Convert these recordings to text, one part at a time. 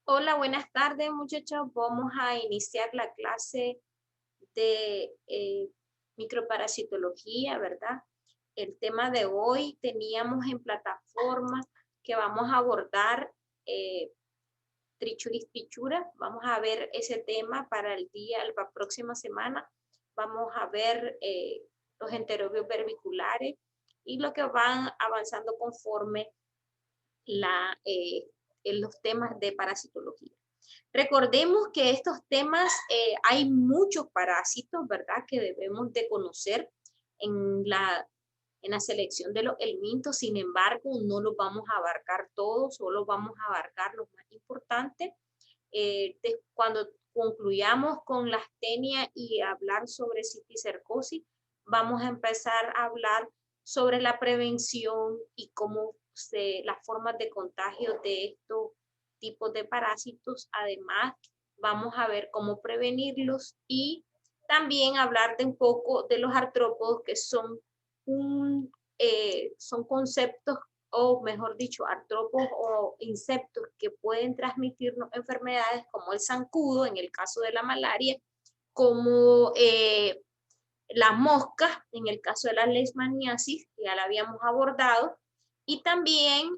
Hola, buenas tardes, muchachos. Vamos a iniciar la clase de microparasitología, ¿verdad? El tema de hoy teníamos en plataforma que vamos a abordar eh, trichuris trichura. Vamos a ver ese tema para la próxima semana. Vamos a ver los enterobios verbiculares y lo que van avanzando conforme en los temas de parasitología. Recordemos que estos temas, hay muchos parásitos, ¿verdad?, que debemos de conocer en la selección de los elementos. Sin embargo, no los vamos a abarcar todos, solo vamos a abarcar los más importantes. Cuando concluyamos con la astenia y hablar sobre cisticercosis, vamos a empezar a hablar sobre la prevención y las formas de contagio de estos tipos de parásitos. Además, vamos a ver cómo prevenirlos y también hablar de un poco de los artrópodos, que son conceptos, o mejor dicho, artrópodos o insectos que pueden transmitirnos enfermedades como el zancudo en el caso de la malaria, como las moscas en el caso de la leishmaniasis, que ya la habíamos abordado, y también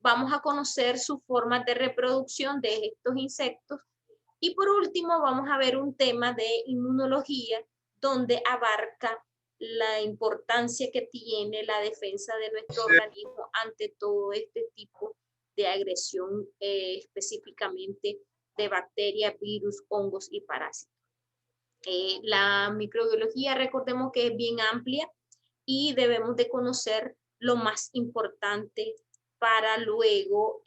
vamos a conocer sus formas de reproducción de estos insectos. Y por último, vamos a ver un tema de inmunología, donde abarca la importancia que tiene la defensa de nuestro organismo ante todo este tipo de agresión, específicamente de bacterias, virus, hongos y parásitos. La microbiología, recordemos que es bien amplia y debemos de conocer lo más importante para luego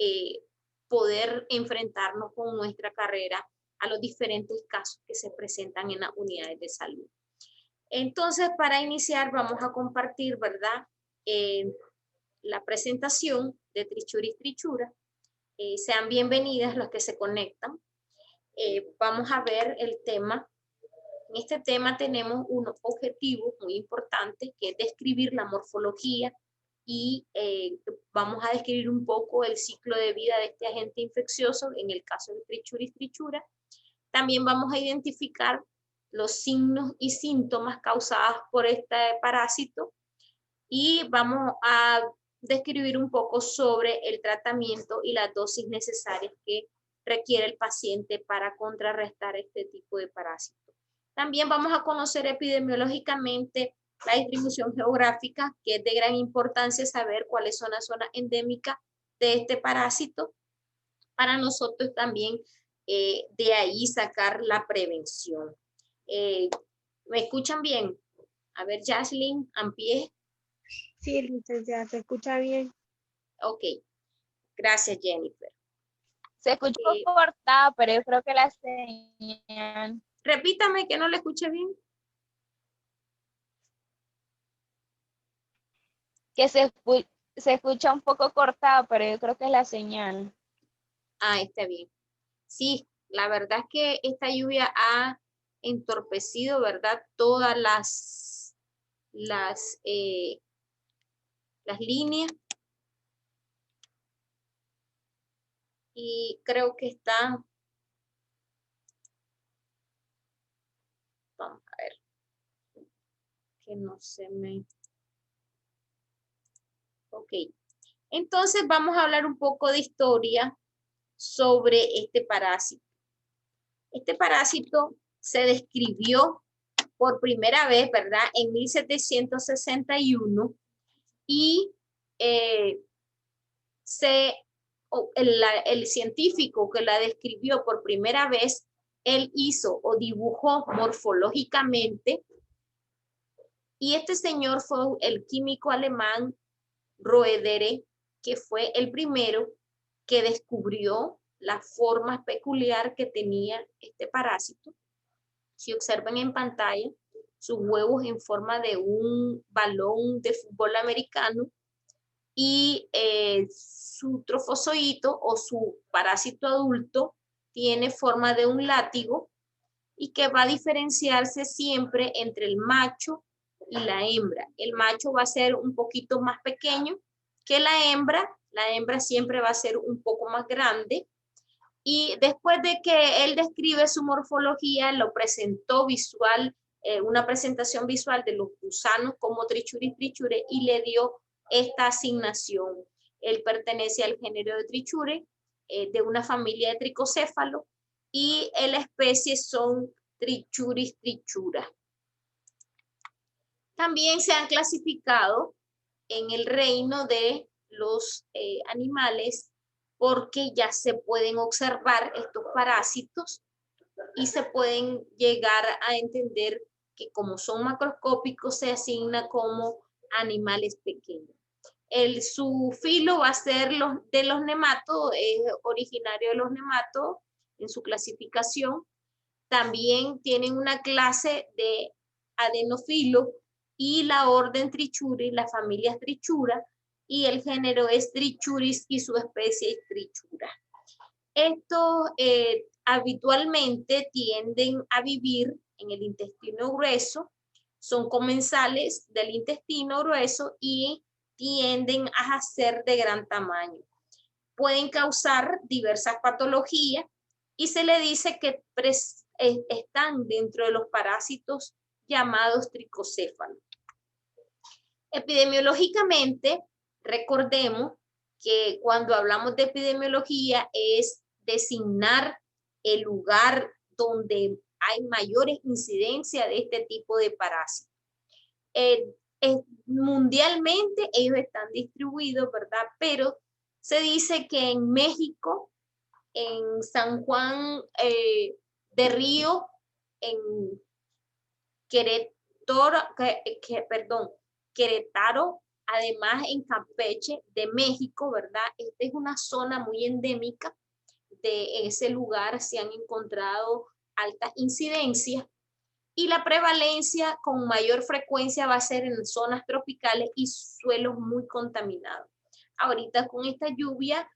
poder enfrentarnos con nuestra carrera a los diferentes casos que se presentan en las unidades de salud. Entonces, para iniciar, vamos a compartir, ¿verdad?, la presentación de Trichuris Trichura. Sean bienvenidas los que se conectan. Vamos a ver el tema. En este tema tenemos un objetivo muy importante, que es describir la morfología y vamos a describir un poco el ciclo de vida de este agente infeccioso en el caso de Trichuris trichura. También vamos a identificar los signos y síntomas causados por este parásito y vamos a describir un poco sobre el tratamiento y las dosis necesarias que requiere el paciente para contrarrestar este tipo de parásito. También vamos a conocer epidemiológicamente la distribución geográfica, que es de gran importancia saber cuáles son las zonas endémicas de este parásito, para nosotros también de ahí sacar la prevención. ¿Me escuchan bien? A ver, Jaslyn, Ampie. Sí, licenciada, se escucha bien. Ok, gracias, Jennifer. Se escuchó Eh, cortado, pero yo creo que la señal, Repítame que no le escuché bien. que se escucha un poco cortado, pero yo creo que es la señal. Ah, está bien. Sí, la verdad es que esta lluvia ha entorpecido, ¿verdad?, todas las, eh, las líneas, y creo que está, vamos a ver, que no se me... Ok, entonces vamos a hablar un poco de historia sobre este parásito. Este parásito se describió por primera vez, ¿verdad?, en 1761 y eh, el científico que la describió por primera vez, él hizo o dibujó morfológicamente, y este señor fue el químico alemán Roederer, que fue el primero que descubrió la forma peculiar que tenía este parásito. Si observan en pantalla, sus huevos en forma de un balón de fútbol americano, y su trofozoito o su parásito adulto tiene forma de un látigo, y que va a diferenciarse siempre entre el macho y la hembra. El macho va a ser un poquito más pequeño que la hembra siempre va a ser un poco más grande, Y después de que él describe su morfología, lo presentó visual, una presentación visual de los gusanos como Trichuris trichures y le dio esta asignación. Él pertenece al género de Trichures, de una familia de tricocéfalos, y la especie son Trichuris trichura. También se han clasificado en el reino de los animales porque ya se pueden observar estos parásitos y se pueden llegar a entender que como son macroscópicos se asigna como animales pequeños. Su filo va a ser de los nematodos, es originario de los nematodos en su clasificación. También tienen una clase de adenofilo y la orden Trichuris, la familia es Trichura, y el género es Trichuris y su especie es Trichura. Estos habitualmente tienden a vivir en el intestino grueso, son comensales del intestino grueso y tienden a ser de gran tamaño. Pueden causar diversas patologías y se le dice que están dentro de los parásitos llamados tricocéfalos. Epidemiológicamente, recordemos que cuando hablamos de epidemiología es designar el lugar donde hay mayores incidencias de este tipo de parásitos. Mundialmente ellos están distribuidos, ¿verdad? Pero se dice que en México, en San Juan de Río, en Querétaro, además en Campeche de México, ¿verdad? Esta es una zona muy endémica de ese lugar, se han encontrado altas incidencias y la prevalencia con mayor frecuencia va a ser en zonas tropicales y suelos muy contaminados. Ahorita con esta lluvia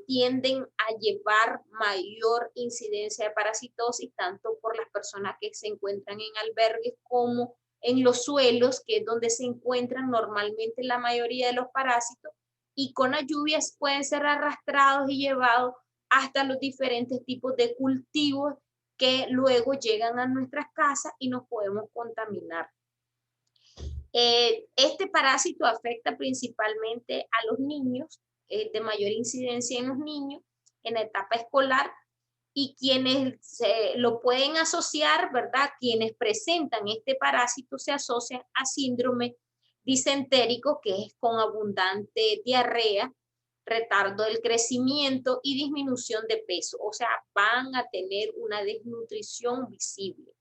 tienden a llevar mayor incidencia de parasitosis, tanto por las personas que se encuentran en albergues como en los suelos, que es donde se encuentran normalmente la mayoría de los parásitos, y con las lluvias pueden ser arrastrados y llevados hasta los diferentes tipos de cultivos que luego llegan a nuestras casas y nos podemos contaminar. Este parásito afecta principalmente a los niños, de mayor incidencia en los niños, en la etapa escolar, y quienes lo pueden asociar, ¿verdad? Quienes presentan este parásito se asocian a síndrome disentérico, que es con abundante diarrea, retardo del crecimiento y disminución de peso, o sea, van a tener una desnutrición visible.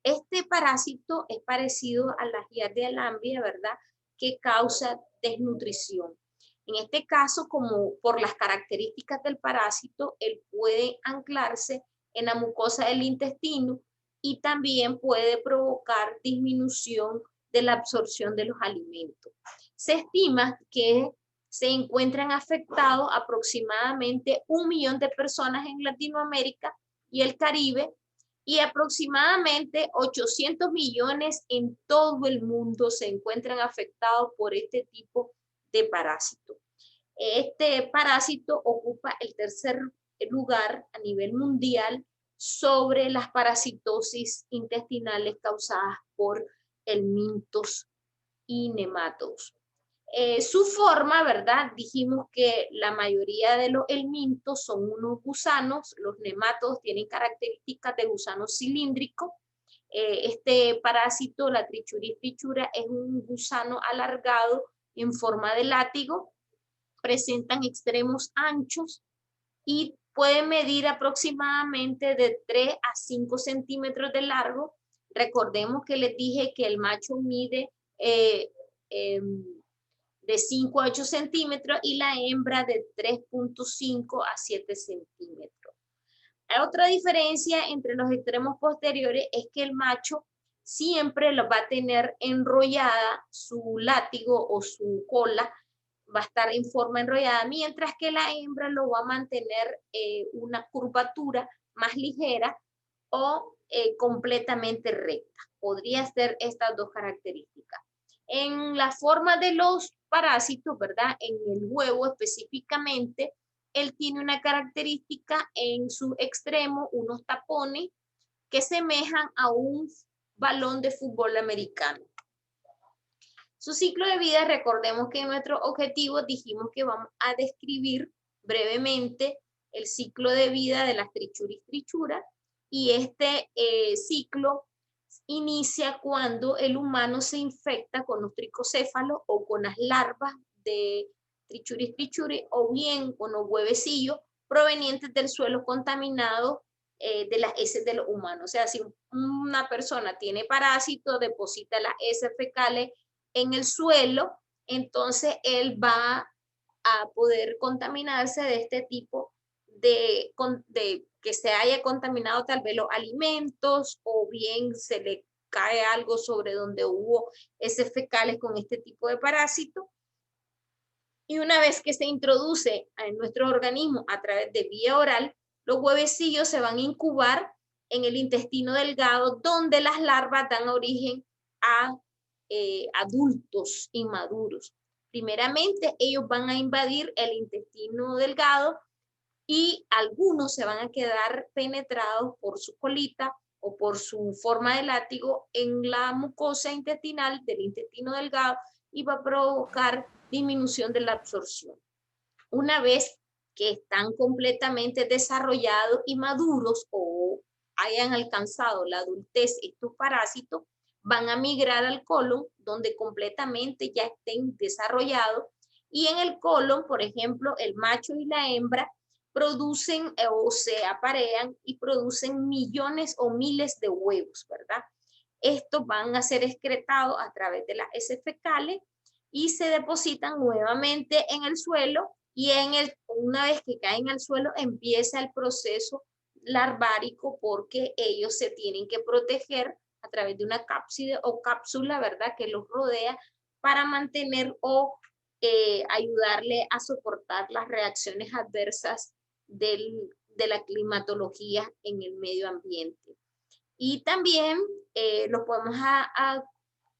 Este parásito es parecido a la Giardia lamblia, ¿verdad? Que causa desnutrición. En este caso, como por las características del parásito, él puede anclarse en la mucosa del intestino y también puede provocar disminución de la absorción de los alimentos. Se estima que se encuentran afectados aproximadamente 1 millón de personas en Latinoamérica y el Caribe, y aproximadamente 800 millones en todo el mundo se encuentran afectados por este tipo de parásito. Este parásito ocupa el tercer lugar a nivel mundial sobre las parasitosis intestinales causadas por helmintos y nematodos. Su forma, ¿verdad? Dijimos que la mayoría de los helmintos son unos gusanos, los nematodos tienen características de gusano cilíndrico. Este parásito, la Trichuris trichura, es un gusano alargado en forma de látigo, presentan extremos anchos y pueden medir aproximadamente de 3 a 5 centímetros de largo. Recordemos que les dije que el macho mide de 5 a 8 centímetros y la hembra de 3.5 a 7 centímetros. Otra diferencia entre los extremos posteriores es que el macho siempre lo va a tener enrollada su látigo o su cola, va a estar en forma enrollada, mientras que la hembra lo va a mantener una curvatura más ligera o completamente recta. Podría ser estas dos características. En la forma de los parásitos, ¿verdad? En el huevo específicamente, él tiene una característica en su extremo, unos tapones que semejan a un balón de fútbol americano. Su ciclo de vida, recordemos que en nuestro objetivo dijimos que vamos a describir brevemente el ciclo de vida de las trichuris trichuras, y este ciclo inicia cuando el humano se infecta con los tricocéfalos o con las larvas de trichuris trichuris, o bien con los huevecillos provenientes del suelo contaminado de las heces de los humanos. O sea, si una persona tiene parásitos, deposita las heces fecales en el suelo, entonces él va a poder contaminarse de este tipo de que se haya contaminado tal vez los alimentos, o bien se le cae algo sobre donde hubo heces fecales con este tipo de parásito. Y una vez que se introduce en nuestro organismo a través de vía oral, los huevecillos se van a incubar en el intestino delgado, donde las larvas dan origen a adultos inmaduros. Primeramente, ellos van a invadir el intestino delgado y algunos se van a quedar penetrados por su colita o por su forma de látigo en la mucosa intestinal del intestino delgado, y va a provocar disminución de la absorción. Una vez que están completamente desarrollados y maduros o hayan alcanzado la adultez, estos parásitos van a migrar al colon, donde completamente ya estén desarrollados, y en el colon, por ejemplo, el macho y la hembra producen o se aparean y producen millones o miles de huevos, ¿verdad? Estos van a ser excretados a través de las heces fecales y se depositan nuevamente en el suelo, y una vez que caen al suelo empieza el proceso larvárico, porque ellos se tienen que proteger a través de una cápsula, ¿verdad?, que los rodea para mantener o ayudarle a soportar las reacciones adversas de la climatología en el medio ambiente. Y también los podemos,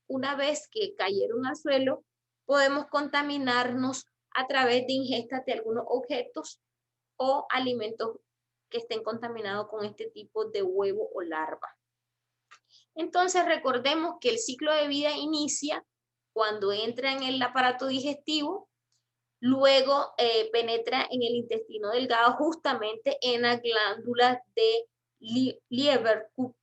una vez que cayeron al suelo, podemos contaminarnos a través de ingestas de algunos objetos o alimentos que estén contaminados con este tipo de huevo o larva. Entonces recordemos que el ciclo de vida inicia cuando entra en el aparato digestivo, luego penetra en el intestino delgado, justamente en las glándulas de Lieberkühn,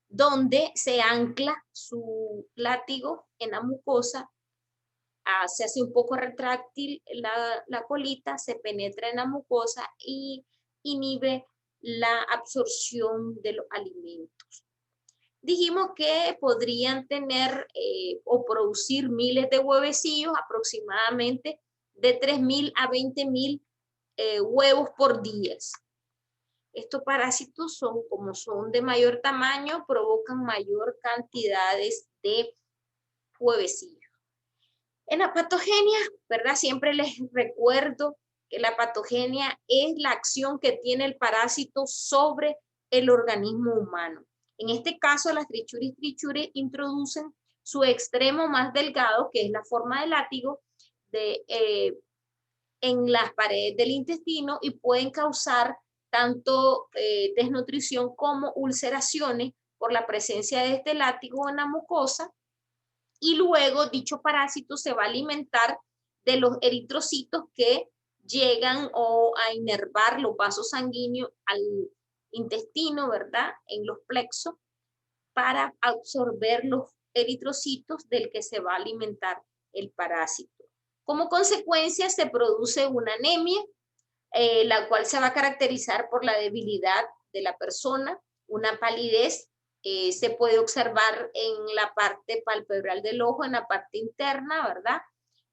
donde se ancla su látigo en la mucosa, se hace un poco retráctil la colita, se penetra en la mucosa y inhibe la absorción de los alimentos. Dijimos que podrían tener o producir miles de huevecillos, aproximadamente de 3.000 a 20.000 huevos por día. Estos parásitos como son de mayor tamaño, provocan mayor cantidades de huevecillos. En la patogenia, ¿verdad? Siempre les recuerdo que la patogenia es la acción que tiene el parásito sobre el organismo humano. En este caso, las trichuris trichuris introducen su extremo más delgado, que es la forma de látigo, en las paredes del intestino, y pueden causar tanto desnutrición como ulceraciones por la presencia de este látigo en la mucosa. Y luego dicho parásito se va a alimentar de los eritrocitos que llegan a inervar los vasos sanguíneos al intestino, ¿verdad?, en los plexos, para absorber los eritrocitos del que se va a alimentar el parásito. Como consecuencia se produce una anemia, la cual se va a caracterizar por la debilidad de la persona, una palidez, se puede observar en la parte palpebral del ojo, en la parte interna, ¿verdad?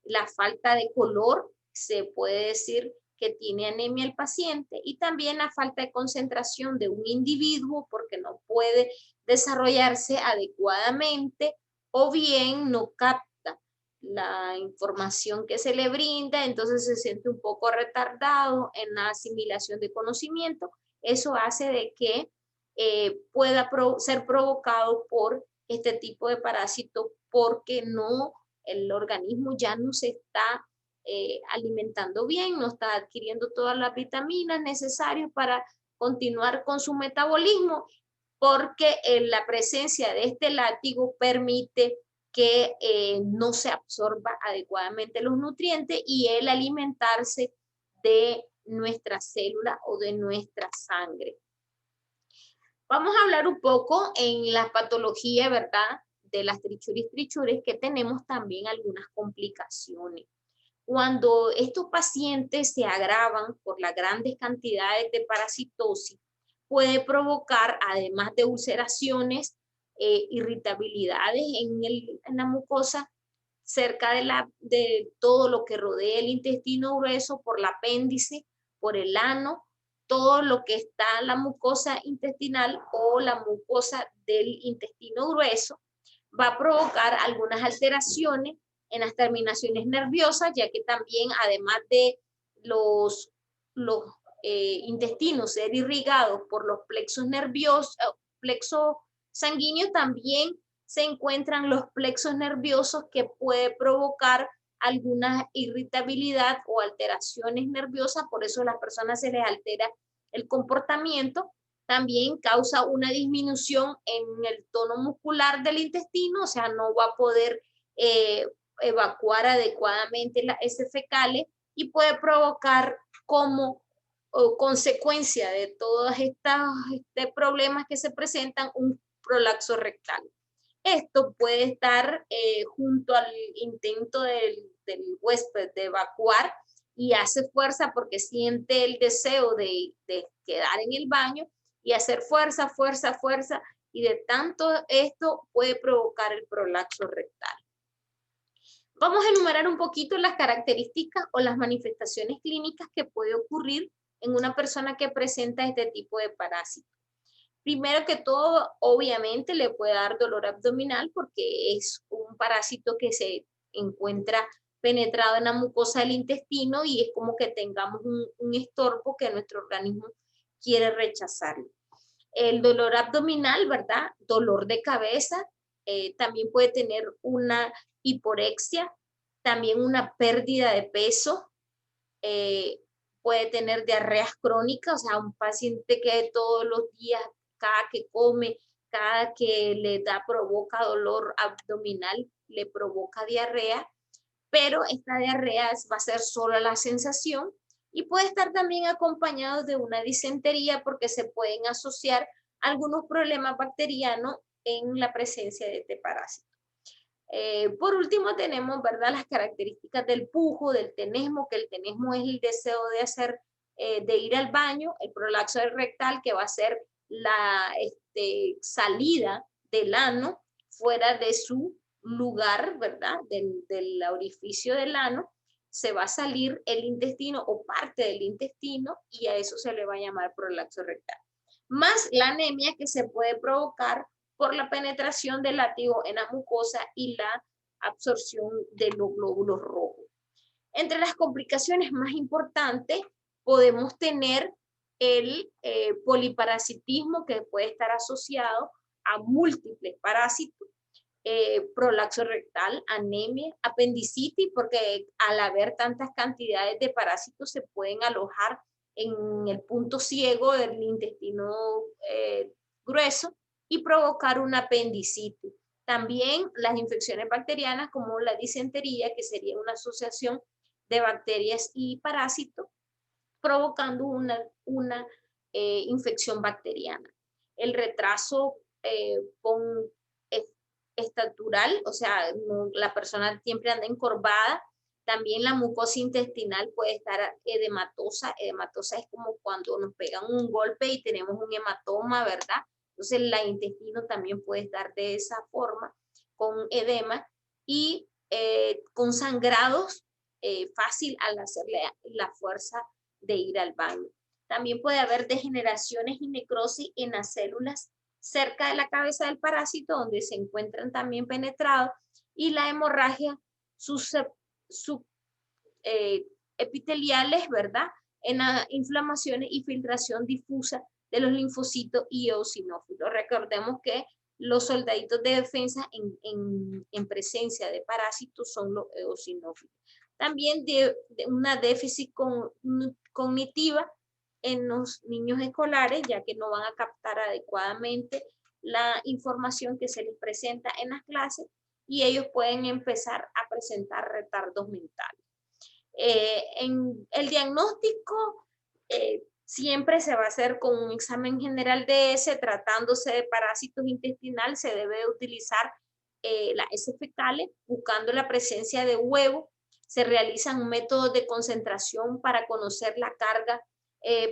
La falta de color, se puede decir que tiene anemia el paciente, y también la falta de concentración de un individuo, porque no puede desarrollarse adecuadamente, o bien no capta la información que se le brinda, entonces se siente un poco retardado en la asimilación de conocimiento. Eso hace de que pueda ser provocado por este tipo de parásito, porque el organismo ya no se está alimentando bien, no está adquiriendo todas las vitaminas necesarias para continuar con su metabolismo, porque la presencia de este látigo permite que no se absorba adecuadamente los nutrientes y el alimentarse de nuestra célula o de nuestra sangre. Vamos a hablar un poco en la patología, ¿verdad?, de las trichuris, que tenemos también algunas complicaciones. Cuando estos pacientes se agravan por las grandes cantidades de parasitosis, puede provocar, además de ulceraciones, irritabilidades en la mucosa, cerca de todo lo que rodea el intestino grueso, por el apéndice, por el ano, todo lo que está en la mucosa intestinal o la mucosa del intestino grueso, va a provocar algunas alteraciones en las terminaciones nerviosas, ya que también, además de los intestinos ser irrigados por los plexos nerviosos, plexos sanguíneos, también se encuentran los plexos nerviosos que puede provocar alguna irritabilidad o alteraciones nerviosas, por eso a las personas se les altera el comportamiento. También causa una disminución en el tono muscular del intestino, o sea, no va a poder evacuar adecuadamente las heces fecales y puede provocar como consecuencia de todos estos problemas que se presentan un prolapso rectal. Esto puede estar junto al intento del huésped de evacuar y hace fuerza porque siente el deseo de quedar en el baño y hacer fuerza, y de tanto esto puede provocar el prolapso rectal. Vamos a enumerar un poquito las características o las manifestaciones clínicas que puede ocurrir en una persona que presenta este tipo de parásito. Primero que todo, obviamente le puede dar dolor abdominal porque es un parásito que se encuentra penetrado en la mucosa del intestino y es como que tengamos un estorbo que nuestro organismo quiere rechazarlo. El dolor abdominal, ¿verdad? Dolor de cabeza, también puede tener una hiporexia, también una pérdida de peso, puede tener diarreas crónicas, o sea, un paciente que todos los días, cada que come, cada que le provoca dolor abdominal, le provoca diarrea, pero esta diarrea va a ser solo la sensación y puede estar también acompañado de una disentería porque se pueden asociar algunos problemas bacterianos en la presencia de este parásito. Por último tenemos, ¿verdad?, las características del pujo, del tenesmo, que el tenesmo es el deseo de ir al baño, el prolapso rectal, que va a ser la salida del ano fuera de su lugar, ¿verdad?, del orificio del ano, se va a salir el intestino o parte del intestino y a eso se le va a llamar prolapso rectal. Más la anemia que se puede provocar por la penetración del látigo en la mucosa y la absorción de los glóbulos rojos. Entre las complicaciones más importantes podemos tener el poliparasitismo, que puede estar asociado a múltiples parásitos, prolapso rectal, anemia, apendicitis, porque al haber tantas cantidades de parásitos se pueden alojar en el punto ciego del intestino grueso y provocar una apendicitis. También las infecciones bacterianas como la disentería, que sería una asociación de bacterias y parásitos, provocando una infección bacteriana. El retraso estatural, o sea, la persona siempre anda encorvada. También la mucosa intestinal puede estar edematosa. Edematosa es como cuando nos pegan un golpe y tenemos un hematoma, ¿verdad? Entonces, el intestino también puede estar de esa forma, con edema y con sangrados fácil al hacerle la fuerza de ir al baño. También puede haber degeneraciones y necrosis en las células cerca de la cabeza del parásito, donde se encuentran también penetrados, y la hemorragia epiteliales, ¿verdad?, en las inflamaciones y filtración difusa de los linfocitos y eosinófilos. Recordemos que los soldaditos de defensa en presencia de parásitos son los eosinófilos. También de una déficit cognitiva en los niños escolares, ya que no van a captar adecuadamente la información que se les presenta en las clases y ellos pueden empezar a presentar retardos mentales. En el diagnóstico siempre se va a hacer con un examen general de ese, tratándose de parásitos intestinales, se debe utilizar las heces fecales, buscando la presencia de huevo. Se realizan métodos de concentración para conocer la carga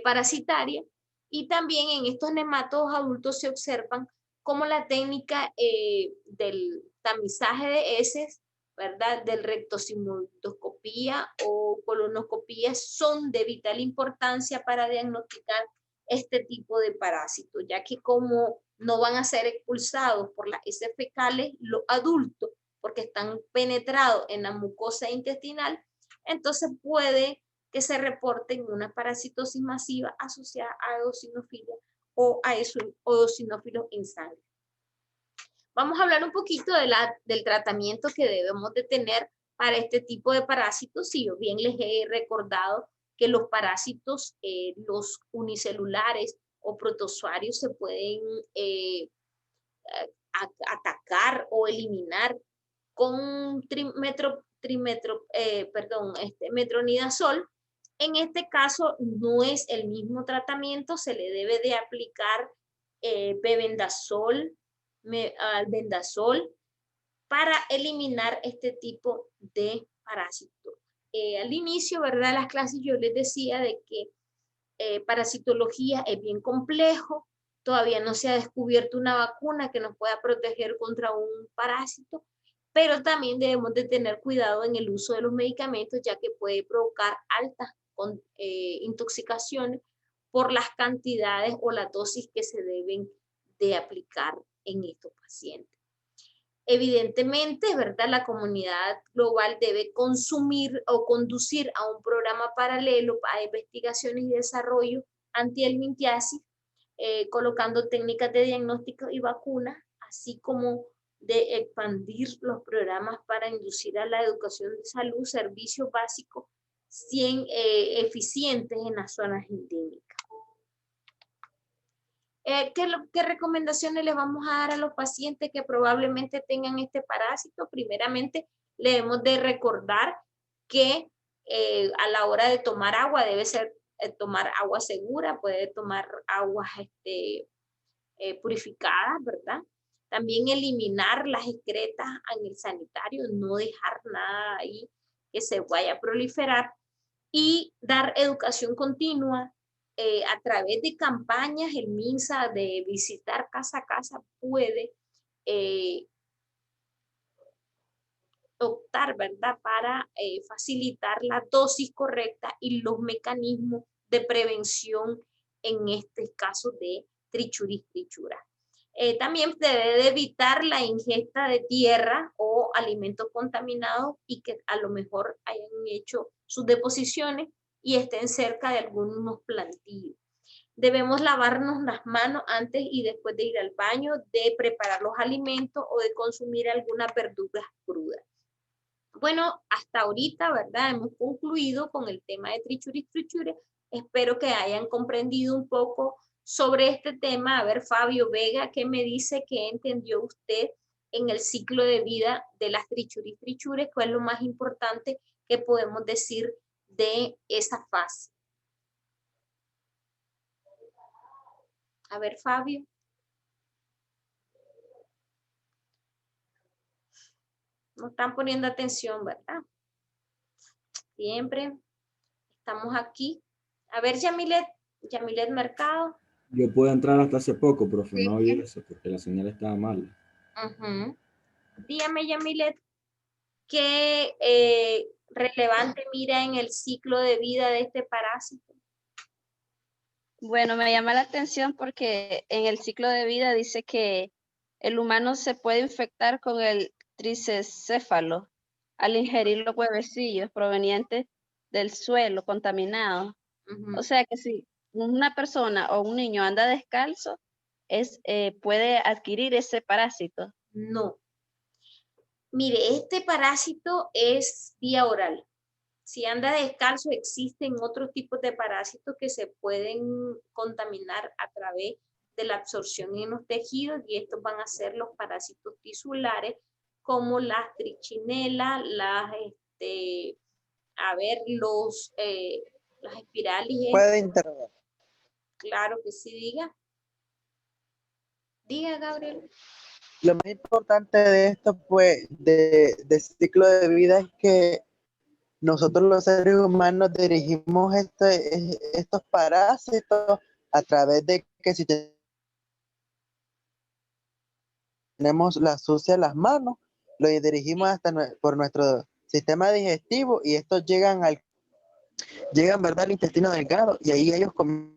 parasitaria, y también en estos nematodos adultos se observan cómo la técnica del tamizaje de heces, ¿verdad?, del rectosigmoidoscopía o colonoscopía son de vital importancia para diagnosticar este tipo de parásitos, ya que como no van a ser expulsados por las heces fecales los adultos, porque están penetrados en la mucosa intestinal, entonces puede que se reporten una parasitosis masiva asociada a eosinofilia o a eosinófilos en sangre. Vamos a hablar un poquito del tratamiento que debemos de tener para este tipo de parásitos. Si yo bien les he recordado que los parásitos, los unicelulares o protozoarios se pueden atacar o eliminar con metronidazol. En este caso no es el mismo tratamiento, se le debe de aplicar albendazol para eliminar este tipo de parásitos. Al inicio, ¿verdad?, las clases yo les decía de que parasitología es bien complejo, todavía no se ha descubierto una vacuna que nos pueda proteger contra un parásito, pero también debemos de tener cuidado en el uso de los medicamentos, ya que puede provocar altas intoxicaciones por las cantidades o la dosis que se deben de aplicar en estos pacientes. Evidentemente, ¿verdad?, la comunidad global debe consumir o conducir a un programa paralelo para investigaciones y desarrollo antihelmintiasis, colocando técnicas de diagnóstico y vacunas, así como de expandir los programas para inducir a la educación de salud, servicios básicos eficientes en las zonas endémicas. ¿Qué recomendaciones les vamos a dar a los pacientes que probablemente tengan este parásito? Primeramente, le debemos de recordar que a la hora de tomar agua debe ser tomar agua segura, puede tomar aguas purificadas, ¿verdad? También eliminar las excretas en el sanitario, no dejar nada ahí que se vaya a proliferar, y dar educación continua a través de campañas. El MINSA de visitar casa a casa puede optar, ¿verdad?, para facilitar la dosis correcta y los mecanismos de prevención en este caso de trichuris trichura. También se debe de evitar la ingesta de tierra o alimentos contaminados y que a lo mejor hayan hecho sus deposiciones y estén cerca de algunos plantíos. Debemos lavarnos las manos antes y después de ir al baño, de preparar los alimentos o de consumir algunas verduras crudas. Bueno, hasta ahorita, ¿verdad?, hemos concluido con el tema de trichuris trichures. Espero que hayan comprendido un poco sobre este tema. A ver, Fabio Vega, ¿qué me dice que entendió usted en el ciclo de vida de las trichuris trichures? ¿Cuál es lo más importante que podemos decir de esa fase? A ver, Fabio. No están poniendo atención, ¿verdad? Siempre estamos aquí. A ver, Yamilet Mercado. Yo pude entrar hasta hace poco, profe, Sí. no oí eso porque la señal estaba mal. Dígame, Yamilet, ¿qué relevante mira en el ciclo de vida de este parásito? Bueno, me llama la atención porque en el ciclo de vida dice que el humano se puede infectar con el tricecéfalo al ingerir los huevecillos provenientes del suelo contaminado. O sea que si una persona o un niño anda descalzo, puede adquirir ese parásito. No. Mire, este parásito es vía oral. Si anda descalzo, existen otros tipos de parásitos que se pueden contaminar a través de la absorción en los tejidos y estos van a ser los parásitos tisulares como las trichinelas, las espirales. ¿Puedo interrogar? Claro que sí, diga. Diga, Gabriel. Lo más importante de esto, pues, de ciclo de vida es que nosotros los seres humanos dirigimos estos parásitos a través de que si tenemos la sucia las manos, lo dirigimos hasta por nuestro sistema digestivo y estos llegan, ¿verdad?, al intestino delgado y ahí ellos comienzan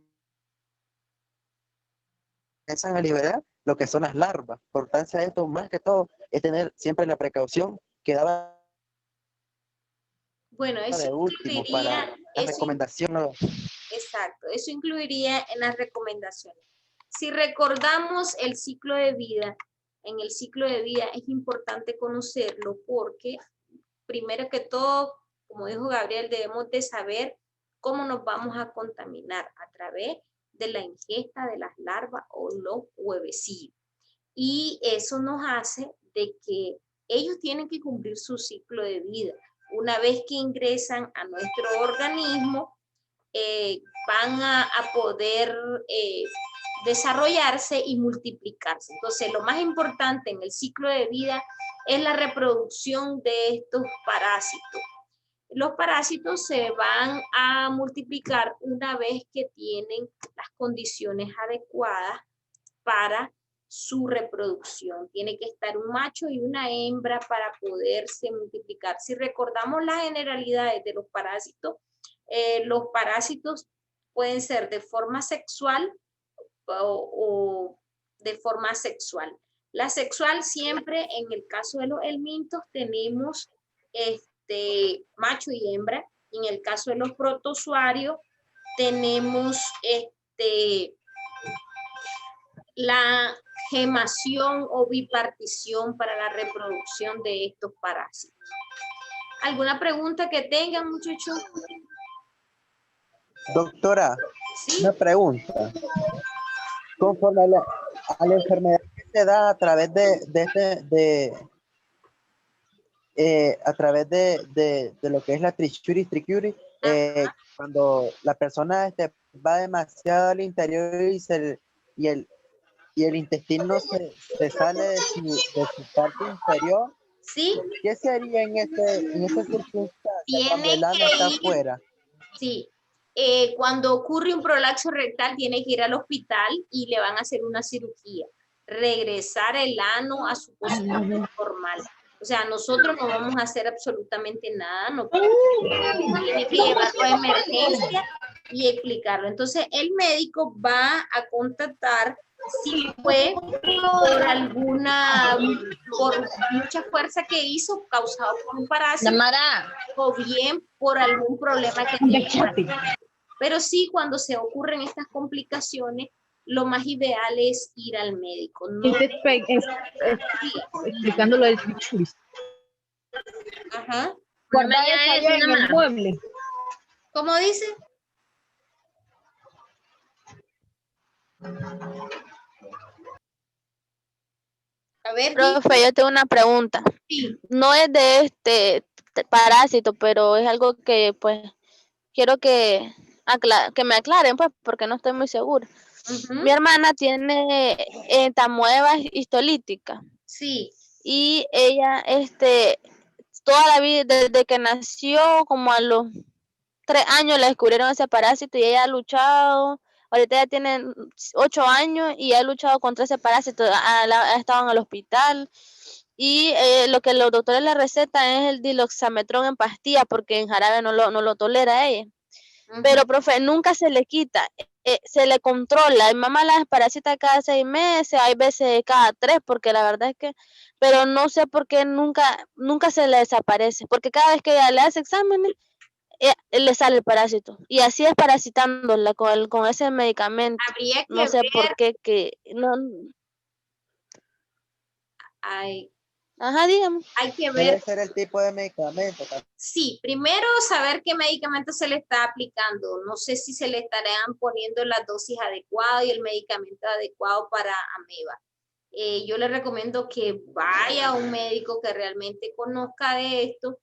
a liberar lo que son las larvas. La importancia de esto, más que todo, es tener siempre la precaución que daba Bueno, eso de último incluiría, para la recomendación. exacto, eso incluiría en las recomendaciones. Si recordamos el ciclo de vida, en el ciclo de vida es importante conocerlo porque, primero que todo, como dijo Gabriel, debemos de saber cómo nos vamos a contaminar a través de la ingesta de las larvas o los huevecillos. Y eso nos hace de que ellos tienen que cumplir su ciclo de vida. Una vez que ingresan a nuestro organismo, van a poder desarrollarse y multiplicarse. Entonces, lo más importante en el ciclo de vida es la reproducción de estos parásitos. Los parásitos se van a multiplicar una vez que tienen las condiciones adecuadas para su reproducción. Tiene que estar un macho y una hembra para poderse multiplicar. Si recordamos las generalidades de los parásitos pueden ser de forma sexual o de forma sexual. La sexual siempre, en el caso de los helmintos, tenemos macho y hembra. En el caso de los protozoarios, tenemos la gemación o bipartición para la reproducción de estos parásitos. ¿Alguna pregunta que tengan, muchachos? Doctora, ¿Sí? una pregunta. Conforme a la enfermedad que se da a través a través de lo que es la trichiuris, cuando la persona va demasiado al interior y el intestino se sale de su parte inferior, ¿Sí? ¿qué sería en esta circunstancia cuando el ano Tiene está que ir, afuera? sí. Cuando ocurre un prolapso rectal, tiene que ir al hospital y le van a hacer una cirugía. Regresar el ano a su posición normal. O sea, nosotros no vamos a hacer absolutamente nada, no tiene que llevarlo a emergencia y explicarlo. Entonces, el médico va a contactar si fue por mucha fuerza que hizo causado por un parásito o bien por algún problema que tenga. Pero sí, cuando se ocurren estas complicaciones, lo más ideal es ir al médico. ¿No? Explicando lo del trichuris. Ajá. Guardar esa en el mueble. ¿Cómo dice? A ver, Profe, yo tengo una pregunta. sí. No es de este parásito, pero es algo que pues quiero que me aclaren, pues, porque no estoy muy segura. Mi hermana tiene entamuebas histolíticas. Sí. Y ella, toda la vida, desde que nació, como a los 3 años, le descubrieron ese parásito y ella ha luchado. Ahorita ya tiene 8 años y ha luchado contra ese parásito. Ha estado en el hospital. Y lo que los doctores le recetan es el diloxametrón en pastilla, porque en jarabe no lo tolera ella. Pero, profe, nunca se le quita, se le controla. Mi mamá la desparasita cada 6 meses, hay veces cada 3, porque la verdad es que, pero no sé por qué nunca se le desaparece, porque cada vez que ella le hace exámenes, le sale el parásito. Y así es parasitándola con ese medicamento. Habría que no sé ver, por qué que no. ay, Ajá, dígame. Hay que Debe ver, ser el tipo de medicamento. sí, primero saber qué medicamento se le está aplicando. No sé si se le estarán poniendo la dosis adecuada y el medicamento adecuado para ameba. Yo le recomiendo que vaya a un médico que realmente conozca de esto.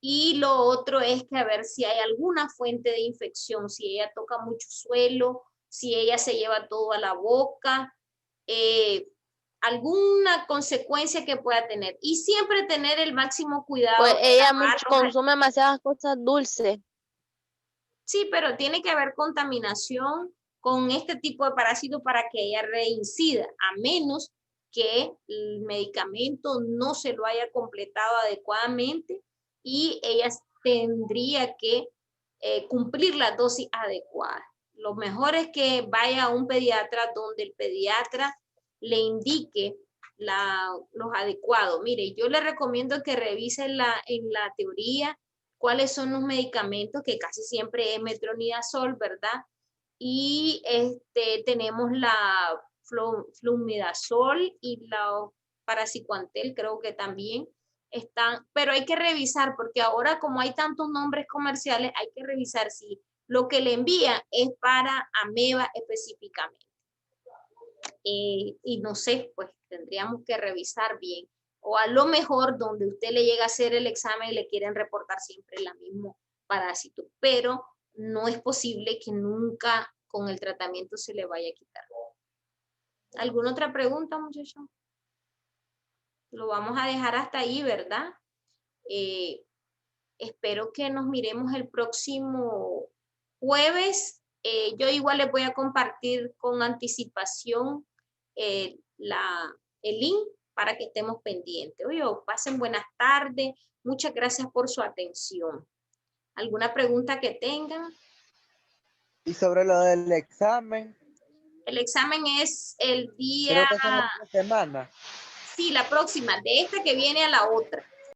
Y lo otro es que a ver si hay alguna fuente de infección, si ella toca mucho suelo, si ella se lleva todo a la boca, alguna consecuencia que pueda tener. Y siempre tener el máximo cuidado. Pues de ella lavar los consume demasiadas cosas dulces. Sí, pero tiene que haber contaminación con este tipo de parásito para que ella reincida, a menos que el medicamento no se lo haya completado adecuadamente y ella tendría que cumplir la dosis adecuada. Lo mejor es que vaya a un pediatra donde el pediatra le indique los adecuados. Mire, yo le recomiendo que revise en la teoría cuáles son los medicamentos, que casi siempre es metronidazol, ¿verdad? Y tenemos la flumidazol y la paracicuantel, creo que también están, pero hay que revisar, porque ahora como hay tantos nombres comerciales, hay que revisar si lo que le envían es para ameba específicamente. Y no sé, pues tendríamos que revisar bien. O a lo mejor donde usted le llega a hacer el examen le quieren reportar siempre el mismo parásito, pero no es posible que nunca con el tratamiento se le vaya a quitar. ¿Alguna otra pregunta, muchachos? Lo vamos a dejar hasta ahí, ¿verdad? Espero que nos miremos el próximo jueves. Yo igual les voy a compartir con anticipación el link para que estemos pendientes. Oye, pasen buenas tardes. Muchas gracias por su atención. ¿Alguna pregunta que tengan? Y sobre lo del examen, El examen es el día, creo que es en la semana. sí, la próxima, de esta que viene a la otra.